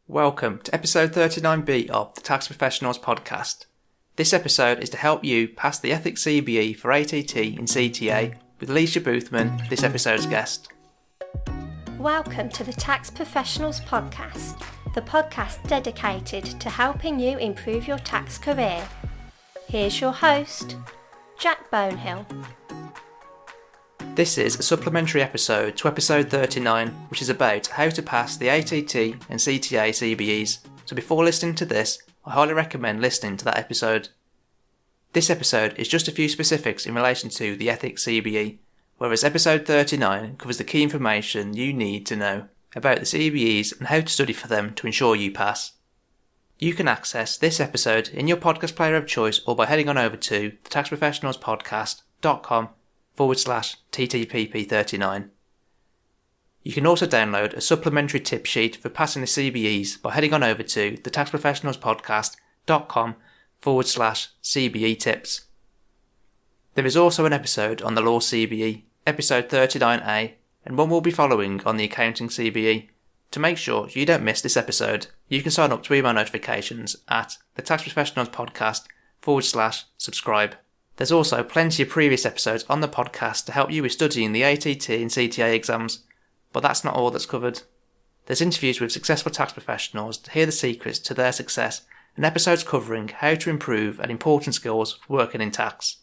Welcome to episode 39b of the Tax Professionals podcast. This episode is to help you pass the Ethics CBE for ATT and CTA with Lisha Boothman, this episode's guest. Welcome to the Tax Professionals podcast, the podcast dedicated to helping you improve your tax career. Here's your host, Jack Bonehill. This is a supplementary episode to episode 39, which is about how to pass the ATT and CTA CBEs, so before listening to this, I highly recommend listening to that episode. This episode is just a few specifics in relation to the Ethics CBE, whereas episode 39 covers the key information you need to know about the CBEs and how to study for them to ensure you pass. You can access this episode in your podcast player of choice or by heading on over to thetaxprofessionalspodcast.com/TTPP39. You can also download a supplementary tip sheet for passing the CBEs by heading on over to thetaxprofessionalspodcast.com/CBE tips. There is also an episode on the Law CBE, episode 39A, and one will be following on the Accounting CBE. To make sure you don't miss this episode, you can sign up to email notifications at thetaxprofessionalspodcast.com/subscribe. There's also plenty of previous episodes on the podcast to help you with studying the ATT and CTA exams, but that's not all that's covered. There's interviews with successful tax professionals to hear the secrets to their success and episodes covering how to improve and important skills for working in tax.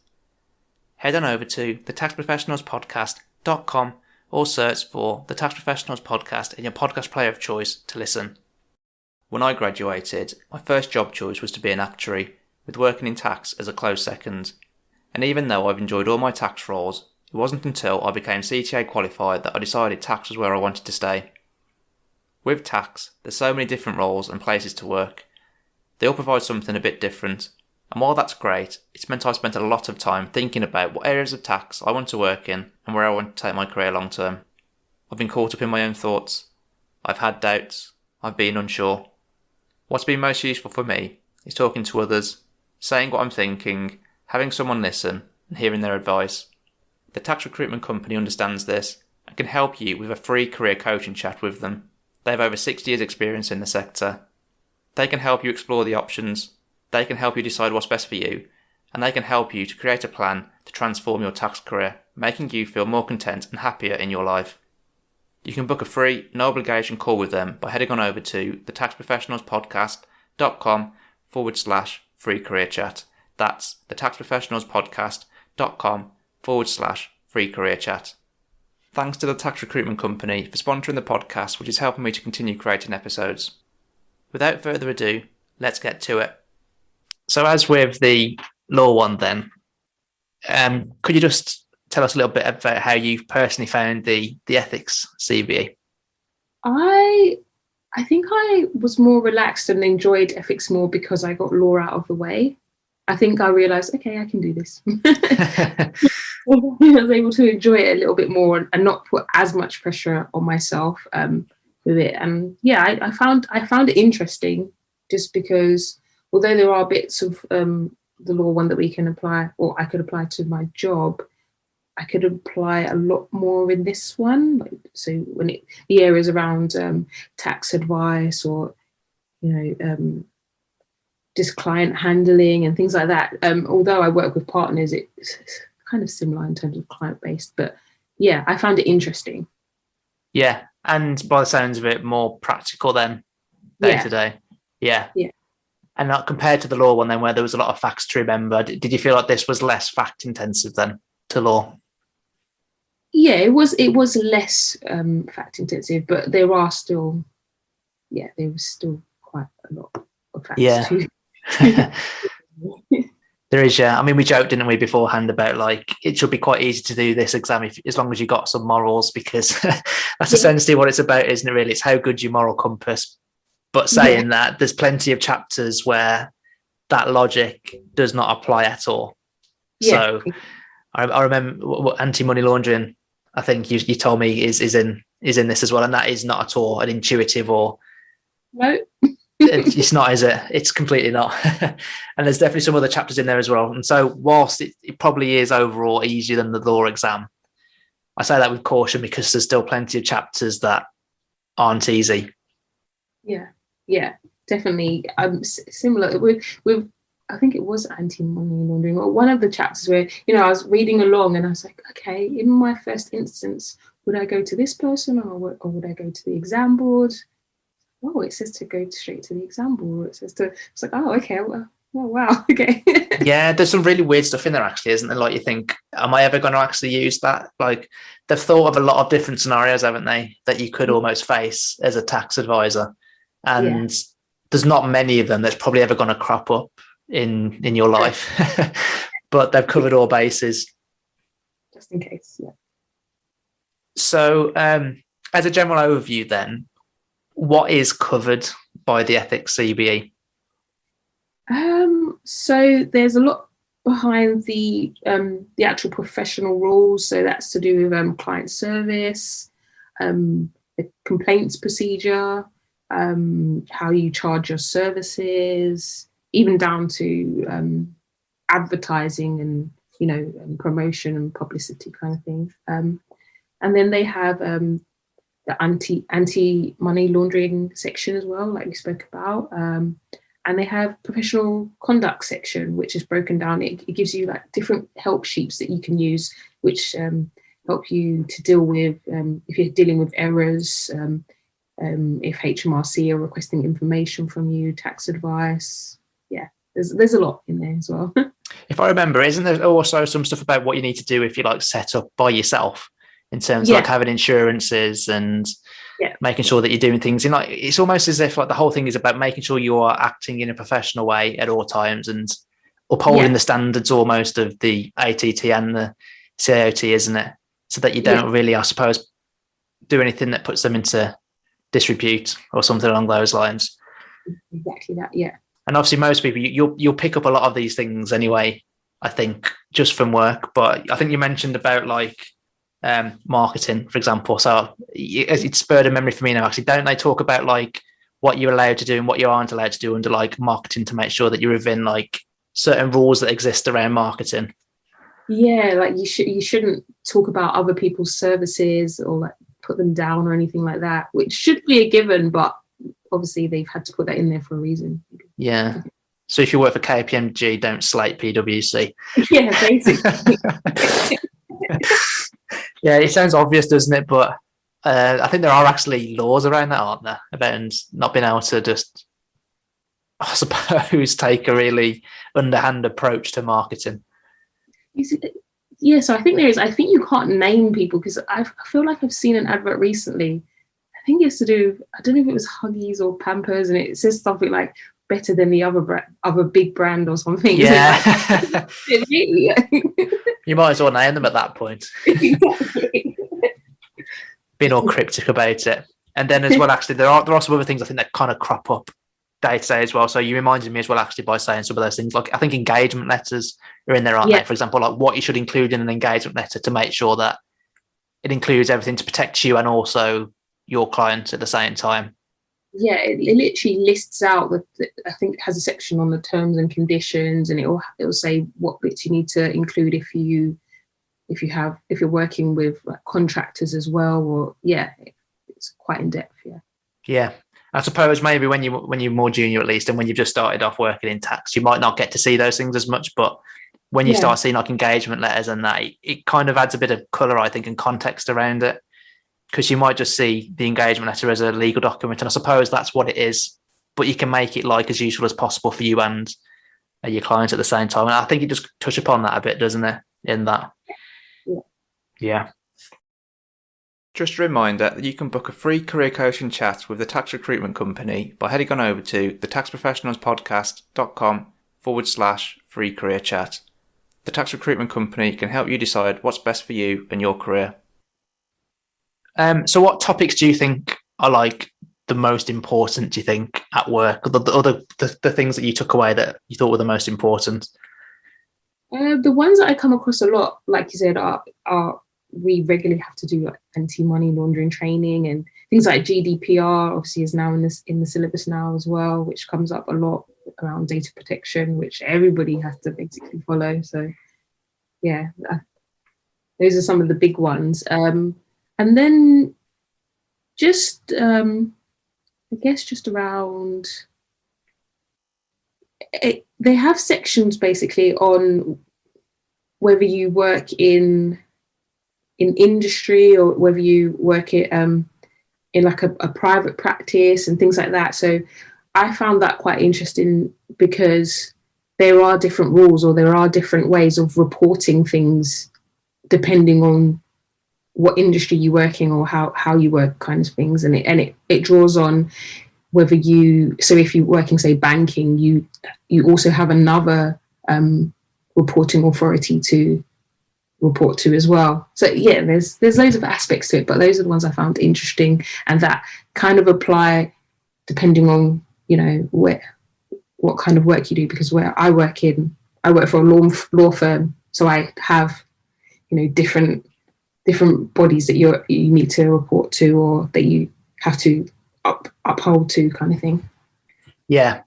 Head on over to thetaxprofessionalspodcast.com or search for the Tax Professionals Podcast in your podcast player of choice to listen. When I graduated, my first job choice was to be an actuary, with working in tax as a close second. And even though I've enjoyed all my tax roles, it wasn't until I became CTA qualified that I decided tax was where I wanted to stay. With tax, there's so many different roles and places to work. They all provide something a bit different, and while that's great, it's meant I've spent a lot of time thinking about what areas of tax I want to work in and where I want to take my career long term. I've been caught up in my own thoughts. I've had doubts. I've been unsure. What's been most useful for me is talking to others, saying what I'm thinking, having someone listen, and hearing their advice. The tax recruitment company understands this and can help you with a free career coaching chat with them. They have over 60 years experience in the sector. They can help you explore the options, they can help you decide what's best for you, and they can help you to create a plan to transform your tax career, making you feel more content and happier in your life. You can book a free, no obligation call with them by heading on over to thetaxprofessionalspodcast.com/free career chat. That's thetaxprofessionalspodcast.com/free career chat. Thanks to the tax recruitment company for sponsoring the podcast, which is helping me to continue creating episodes. Without further ado, let's get to it. So as with the law one then, could you just tell us a little bit about how you personally found the ethics CBE? I think I was more relaxed and enjoyed ethics more because I got law out of the way. I think I realised, okay, I can do this. I was able to enjoy it a little bit more and not put as much pressure on myself with it. And yeah, I found it interesting just because although there are bits of the law one that we can apply, or I could apply to my job, I could apply a lot more in this one. So when the areas around tax advice or, just client handling and things like that. Although I work with partners, it's kind of similar in terms of client-based. But yeah, I found it interesting. Yeah, and by the sounds of it, more practical then, day to day. Yeah. And not compared to the law one then, where there was a lot of facts to remember, did you feel like this was less fact-intensive then to law? Yeah, it was less fact-intensive, but there was still quite a lot of facts too. There is, yeah. I mean, we joked, didn't we, beforehand about like it should be quite easy to do this exam as long as you got some morals, because that's essentially what it's about, isn't it? Really, it's how good your moral compass. But saying that, there's plenty of chapters where that logic does not apply at all. Yeah. So I remember what anti-money laundering, I think you told me is in this as well, and that is not at all an intuitive or no. It's not, is it? It's completely not. And there's definitely some other chapters in there as well. And so whilst it probably is overall easier than the law exam, I say that with caution because there's still plenty of chapters that aren't easy. Yeah. Yeah, definitely. Similar with I think it was anti-money laundering, or one of the chapters where, I was reading along and I was like, okay, in my first instance, would I go to this person, or would I go to the exam board? Oh, it says to go straight to the exam board. It says to, it's like, oh, okay, well, oh, wow, okay. Yeah, there's some really weird stuff in there, actually, isn't there? Like, you think, am I ever going to actually use that? Like, they've thought of a lot of different scenarios, haven't they, that you could almost face as a tax advisor. And there's not many of them that's probably ever going to crop up in your life. But they've covered all bases. Just in case, yeah. So, as a general overview then, what is covered by the Ethics CBE? So there's a lot behind the actual professional rules. So that's to do with client service, the complaints procedure, how you charge your services, even down to advertising and and promotion and publicity kind of thing. And then they have the anti-money laundering section as well, like we spoke about. And they have professional conduct section, which is broken down. It gives you like different help sheets that you can use, which help you to deal with if you're dealing with errors, if HMRC are requesting information from you, tax advice. Yeah, there's a lot in there as well. If I remember, isn't there also some stuff about what you need to do if you like set up by yourself in terms of like having insurances and making sure that you're doing things in, like, it's almost as if like the whole thing is about making sure you are acting in a professional way at all times and upholding the standards almost of the ATT and the CAOT, isn't it? So that you don't really, I suppose, do anything that puts them into disrepute or something along those lines. Exactly that, yeah. And obviously most people, you'll pick up a lot of these things anyway, I think, just from work. But I think you mentioned about like marketing, for example. So it spurred a memory for me now, actually. Don't they talk about like what you're allowed to do and what you aren't allowed to do under like marketing to make sure that you're within like certain rules that exist around marketing? Yeah, like you shouldn't talk about other people's services or like put them down or anything like that, which should be a given, but obviously they've had to put that in there for a reason. Yeah. So if you work for KPMG, don't slate PwC. Yeah, basically. Yeah, it sounds obvious, doesn't it? But I think there are actually laws around that, aren't there? About not being able to just, I suppose, take a really underhand approach to marketing. Yeah, so I think there is. I think you can't name people because I feel like I've seen an advert recently. I think it's to do, I don't know if it was Huggies or Pampers, and it says something like better than the other big brand or something. Yeah. Like, you might as well name them at that point. Exactly. Being all cryptic about it. And then as well, actually, there are some other things I think that kind of crop up day to day as well. So you reminded me as well, actually, by saying some of those things. Like I think engagement letters are in there, aren't they? For example, like what you should include in an engagement letter to make sure that it includes everything to protect you and also your client at the same time. Yeah, it literally lists out I think it has a section on the terms and conditions, and it'll say what bits you need to include if you're working with like contractors as well, or it's quite in depth. Yeah, I suppose maybe when you're more junior at least, and when you've just started off working in tax, you might not get to see those things as much, but when you start seeing like engagement letters and that, it kind of adds a bit of colour, I think, and context around it. Because you might just see the engagement letter as a legal document, and I suppose that's what it is, but you can make it like as useful as possible for you and your client at the same time. And I think it just touch upon that a bit, doesn't it, in that? Yeah. Just a reminder that you can book a free career coaching chat with the Tax Recruitment Company by heading on over to thetaxprofessionalspodcast.com/free career chat. The Tax Recruitment Company can help you decide what's best for you and your career. So what topics do you think are like the most important, do you think, at work? The things that you took away that you thought were the most important? The ones that I come across a lot, like you said, are we regularly have to do like anti-money laundering training, and things like GDPR obviously is now in the syllabus now as well, which comes up a lot around data protection, which everybody has to basically follow. So yeah, those are some of the big ones. And then just I guess just around it, they have sections basically on whether you work in industry or whether you work in like a private practice and things like that. So I found that quite interesting because there are different rules or there are different ways of reporting things depending on what industry you work in or how you work, kind of things. And it draws on whether so if you're working, say, banking, you also have another reporting authority to report to as well. So yeah, there's loads of aspects to it, but those are the ones I found interesting and that kind of apply depending on, what kind of work you do, because where I work for a law firm, so I have, different bodies that you need to report to or that you have to uphold to, kind of thing. Yeah.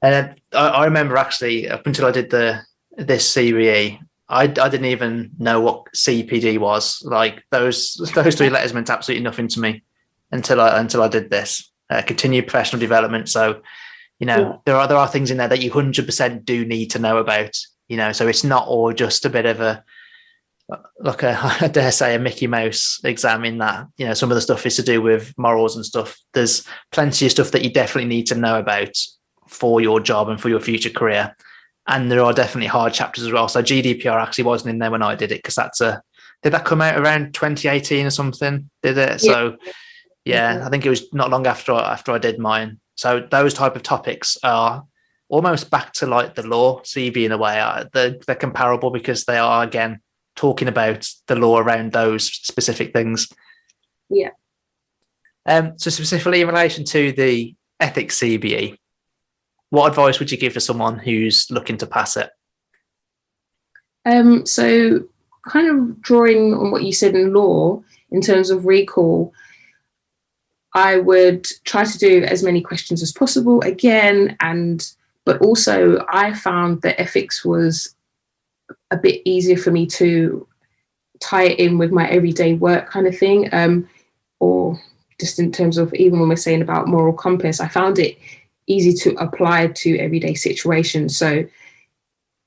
And I remember actually up until I did this CBE, I didn't even know what CPD was. Like those three letters meant absolutely nothing to me until I did this continued professional development. So, there are things in there that you 100% do need to know about. So it's not all just a bit of I dare say a Mickey Mouse exam in that, some of the stuff is to do with morals and stuff. There's plenty of stuff that you definitely need to know about for your job and for your future career. And there are definitely hard chapters as well. So GDPR actually wasn't in there when I did it, because did that come out around 2018 or something? Did it? Yeah. So yeah, I think it was not long after I did mine. So those type of topics are almost back to like the law, CB in a way. They're comparable because they are, again, talking about the law around those specific things. Yeah. So specifically in relation to the ethics CBE, what advice would you give to someone who's looking to pass it? So kind of drawing on what you said in law, in terms of recall, I would try to do as many questions as possible again, but also I found that ethics was a bit easier for me to tie it in with my everyday work kind of thing, or just in terms of, even when we're saying about moral compass, I found it easy to apply to everyday situations. So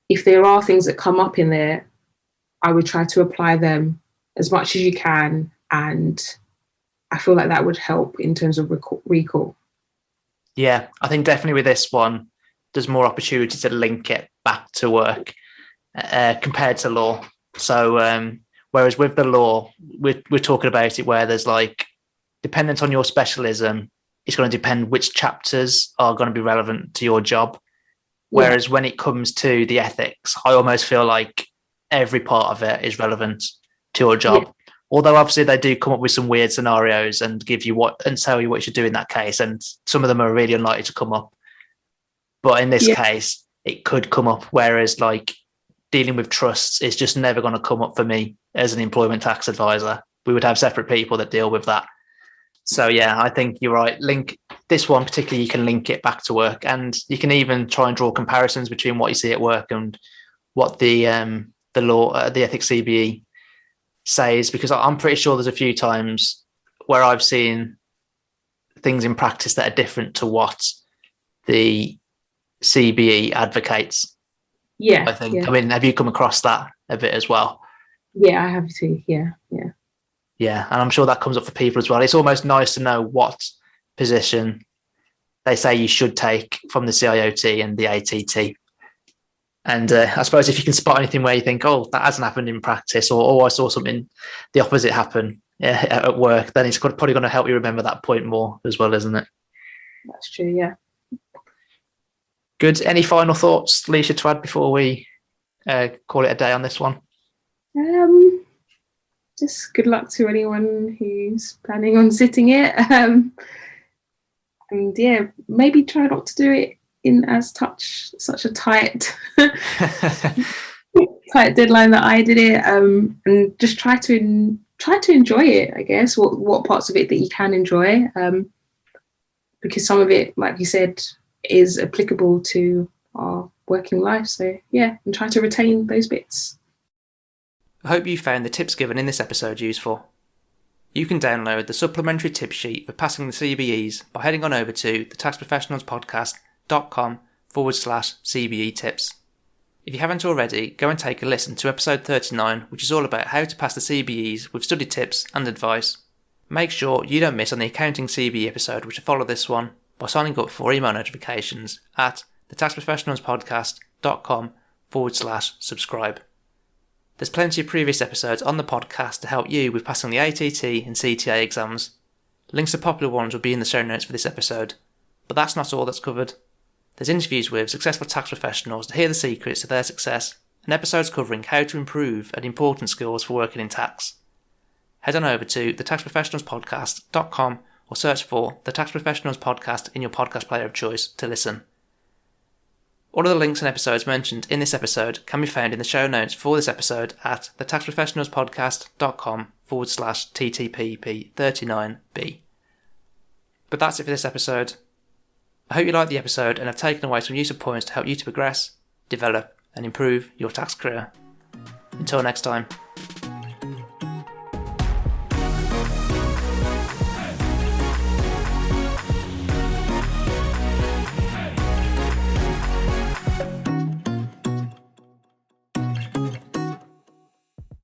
if there are things that come up in there, I would try to apply them as much as you can, and I feel like that would help in terms of recall. Yeah, I think definitely with this one, there's more opportunity to link it back to work compared to law. So whereas with the law, we're talking about it where there's like, dependent on your specialism, it's going to depend which chapters are going to be relevant to your job. Whereas when it comes to the ethics, I almost feel like every part of it is relevant to your job. Yeah. Although obviously they do come up with some weird scenarios and give you and tell you what you should do in that case. And some of them are really unlikely to come up. But in this case, it could come up. Whereas like dealing with trusts is just never going to come up for me as an employment tax advisor. We would have separate people that deal with that. So yeah, I think you're right. Link this one particularly, you can link it back to work, and you can even try and draw comparisons between what you see at work and what the law, the ethics CBE says, because I'm pretty sure there's a few times where I've seen things in practice that are different to what the CBE advocates. Yeah, I think. Yeah. I mean, have you come across that a bit as well? Yeah, I have too. Yeah. Yeah, and I'm sure that comes up for people as well. It's almost nice to know what position they say you should take from the CIOT and the ATT. And I suppose if you can spot anything where you think, oh, that hasn't happened in practice, or I saw something the opposite happen at work, then it's probably going to help you remember that point more as well, isn't it? That's true, yeah. Good. Any final thoughts, Lisha, to add before we call it a day on this one? Just good luck to anyone who's planning on sitting it. And yeah, maybe try not to do it in such a tight deadline that I did it, and just try to enjoy it, I guess, what parts of it that you can enjoy, because some of it, like you said, is applicable to our working life. So yeah, and try to retain those bits. I hope you found the tips given in this episode useful. You can download the supplementary tip sheet for passing the CBEs by heading on over to thetaxprofessionalspodcast.com/CBE tips. If you haven't already, go and take a listen to episode 39, which is all about how to pass the CBEs with study tips and advice. Make sure you don't miss on the accounting CBE episode which will follow this one by signing up for email notifications at thetaxprofessionalspodcast.com/subscribe. There's plenty of previous episodes on the podcast to help you with passing the ATT and CTA exams. Links to popular ones will be in the show notes for this episode. But that's not all that's covered. There's interviews with successful tax professionals to hear the secrets to their success, and episodes covering how to improve and important skills for working in tax. Head on over to thetaxprofessionalspodcast.com or search for the Tax Professionals Podcast in your podcast player of choice to listen. All of the links and episodes mentioned in this episode can be found in the show notes for this episode at thetaxprofessionalspodcast.com/TTPP39b. But that's it for this episode. I hope you liked the episode and have taken away some useful points to help you to progress, develop, and improve your tax career. Until next time.